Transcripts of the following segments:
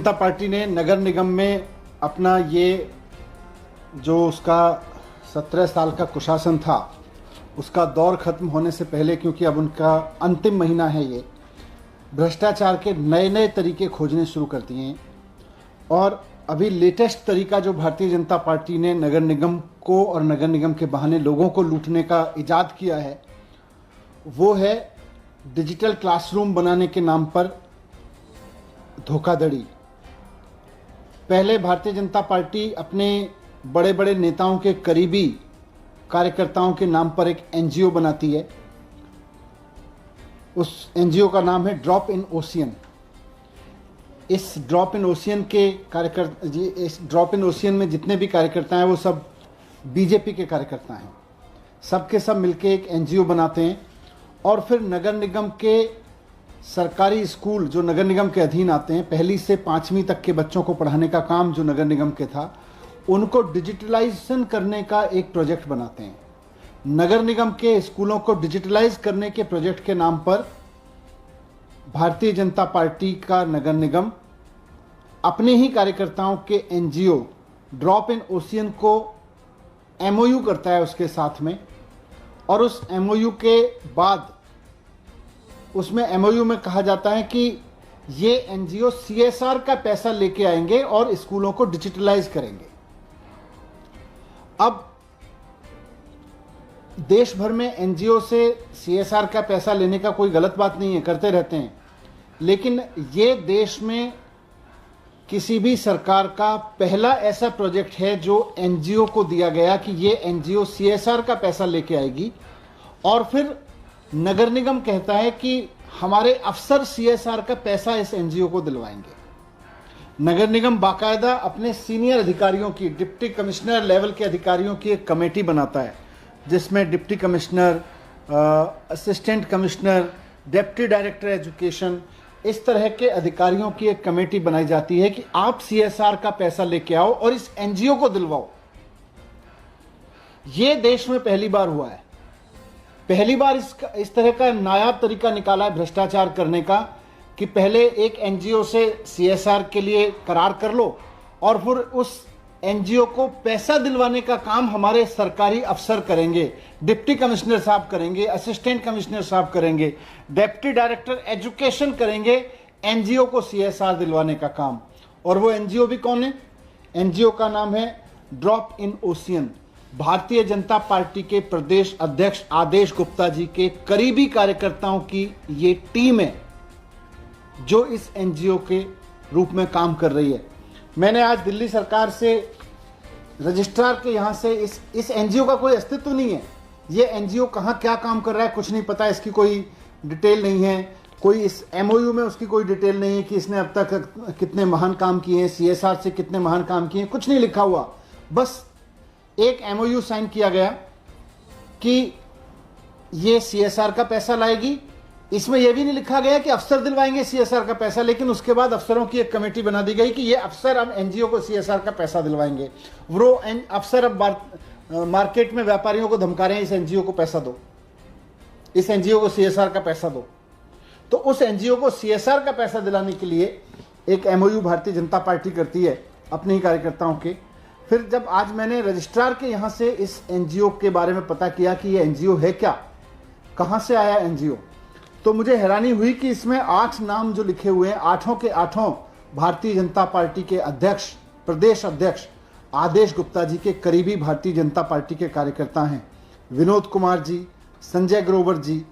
जनता party ने नगर निगम में अपना ये जो उसका 17 साल का कुशासन था उसका दौर खत्म होने से पहले, क्योंकि अब उनका अंतिम महीना है, ये भ्रष्टाचार के नए नए तरीके खोजने शुरू कर दिए हैं। और अभी लेटेस्ट तरीका जो भारतीय जनता पार्टी ने नगर निगम को और नगर निगम के बहाने लोगों को लूटने का इजाद किया है वो है डिजिटल क्लासरूम बनाने के नाम पर धोखाधड़ी। पहले भारतीय जनता पार्टी अपने बड़े बड़े नेताओं के करीबी कार्यकर्ताओं के नाम पर एक एनजीओ बनाती है। उस एनजीओ का नाम है ड्रॉप इन ओशियन। इस ड्रॉप इन ओशियन के इस ड्रॉप इन ओशियन में जितने भी कार्यकर्ता हैं वो सब बीजेपी के कार्यकर्ता हैं। सबके सब मिलके एक एनजीओ बनाते हैं और फिर नगर निगम के सरकारी स्कूल जो नगर निगम के अधीन आते हैं, पहली से 5वीं तक के बच्चों को पढ़ाने का काम जो नगर निगम के था, उनको डिजिटलाइजेशन करने का एक प्रोजेक्ट बनाते हैं। नगर निगम के स्कूलों को डिजिटलाइज करने के प्रोजेक्ट के नाम पर भारतीय जनता पार्टी का नगर निगम अपने ही कार्यकर्ताओं के एनजीओ ड्रॉप इन ओशियन को एमओयू करता है उसके साथ में। और उस एमओयू के बाद उसमें एमओयू में कहा जाता है कि ये एनजीओ सीएसआर का पैसा लेके आएंगे और स्कूलों को डिजिटलाइज करेंगे। अब देश भर में एनजीओ से सीएसआर का पैसा लेने का कोई गलत बात नहीं है, करते रहते हैं, लेकिन ये देश में किसी भी सरकार का पहला ऐसा प्रोजेक्ट है जो एनजीओ को दिया गया कि ये एनजीओ सीएसआर का पैसा लेके आएगी और फिर नगर निगम कहता है कि हमारे अफसर सीएसआर का पैसा इस एनजीओ को दिलवाएंगे। नगर निगम बाकायदा अपने सीनियर अधिकारियों की, डिप्टी कमिश्नर लेवल के अधिकारियों की एक कमेटी बनाता है जिसमें deputy commissioner, assistant commissioner, deputy director education, इस तरह के अधिकारियों की एक कमेटी बनाई जाती है कि आप सीएसआर का पैसा लेके आओ और इस एनजीओ को दिलवाओ। यह देश में पहली बार हुआ है। पहली बार इस तरह का नायाब तरीका निकाला है भ्रष्टाचार करने का कि पहले एक एनजीओ से सीएसआर के लिए करार कर लो और फिर उस एनजीओ को पैसा दिलवाने का काम हमारे सरकारी अफसर करेंगे, डिप्टी कमिश्नर साहब करेंगे, असिस्टेंट कमिश्नर साहब करेंगे, डिप्टी डायरेक्टर एजुकेशन करेंगे एनजीओ को सीएसआर दिलवाने का काम। और वो एनजीओ भी कौन है? एनजीओ का नाम है drop in ocean. Bharatiya Janata party के प्रदेश अध्यक्ष आदेश गुप्ता जी के करीबी कार्यकर्ताओं की ये टीम है जो इस एनजीओ के रूप में काम कर रही है। मैंने आज दिल्ली सरकार से, रजिस्ट्रार के यहाँ से, इस एनजीओ का कोई अस्तित्व नहीं है, ये एनजीओ कहाँ क्या काम कर रहा है कुछ नहीं पता, इसकी कोई डिटेल नहीं है, कोई इस एमओयू में उसकी कोई डिटेल नहीं है कि इसने अब तक कितने महान काम किए हैं, सीएसआर से कितने महान काम किए हैं, कुछ नहीं लिखा हुआ। बस एक एमओयू साइन किया गया कि ये सीएसआर का पैसा लाएगी। इसमें यह भी नहीं लिखा गया कि अफसर दिलवाएंगे सीएसआर का पैसा, लेकिन उसके बाद अफसरों की एक कमेटी बना दी गई कि ये अफसर अब एनजीओ को सीएसआर का पैसा दिलवाएंगे। वो अफसर अब मार्केट में व्यापारियों को धमका रहे हैं, इस एनजीओ को पैसा दो, इस एनजीओ को सीएसआर का पैसा दो। तो उस एनजीओ को सीएसआर का पैसा दिलाने के लिए एक एमओयू भारतीय जनता पार्टी करती है अपने ही कार्यकर्ताओं के। फिर जब आज मैंने रजिस्ट्रार के यहाँ से इस एनजीओ के बारे में पता किया कि ये एनजीओ है क्या, कहाँ से आया एनजीओ, तो मुझे हैरानी हुई कि इसमें 8 नाम जो लिखे हुए हैं, 8 के 8 भारतीय जनता पार्टी के अध्यक्ष, प्रदेश अध्यक्ष आदेश गुप्ता जी के करीबी भारतीय जनता पार्टी के कार्यकर्ता हैं। विनोद कुमार जी, संजय ग्रोवर जी,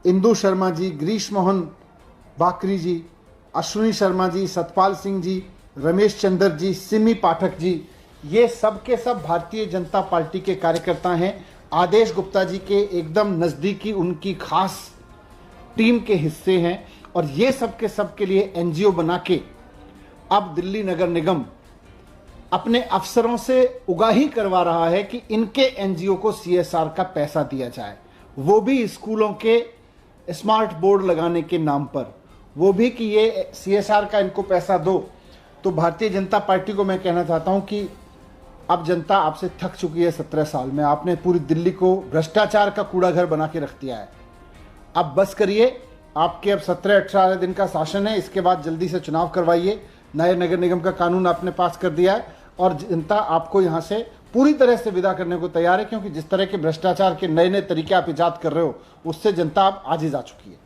इंदु शर्मा जी, ग्रीश मोहन बाकरी जी, अश्विनी शर्मा जी, सतपाल सिंह जी, रमेश चंद्र जी, सिमी पाठक जी, ये सब के सब भारतीय जनता पार्टी के कार्यकर्ता हैं। आदेश गुप्ता जी के एकदम नज़दीकी, उनकी खास टीम के हिस्से हैं। और ये सब के सब के लिए एनजीओ बना के अब दिल्ली नगर निगम अपने अफसरों से उगाही करवा रहा है कि इनके एनजीओ को सीएसआर का पैसा दिया जाए, वो भी स्कूलों के स्मार्ट बोर्ड लगाने के नाम पर, वो भी कि ये सीएसआर का इनको पैसा दो। तो भारतीय जनता पार्टी को मैं कहना चाहता हूं कि अब जनता आपसे थक चुकी है। 17 साल में आपने पूरी दिल्ली को भ्रष्टाचार का कूड़ा घर बना के रख दिया है। अब बस करिए, आपके अब 17-18 दिन का शासन है, इसके बाद जल्दी से चुनाव करवाइए, नए नगर निगम का कानून आपने पास कर दिया है और जनता आपको यहाँ से पूरी तरह से विदा करने को तैयार है, क्योंकि जिस तरह के भ्रष्टाचार के नए नए तरीके आप इजाद कर रहे हो उससे जनता अब आजिज आ चुकी है।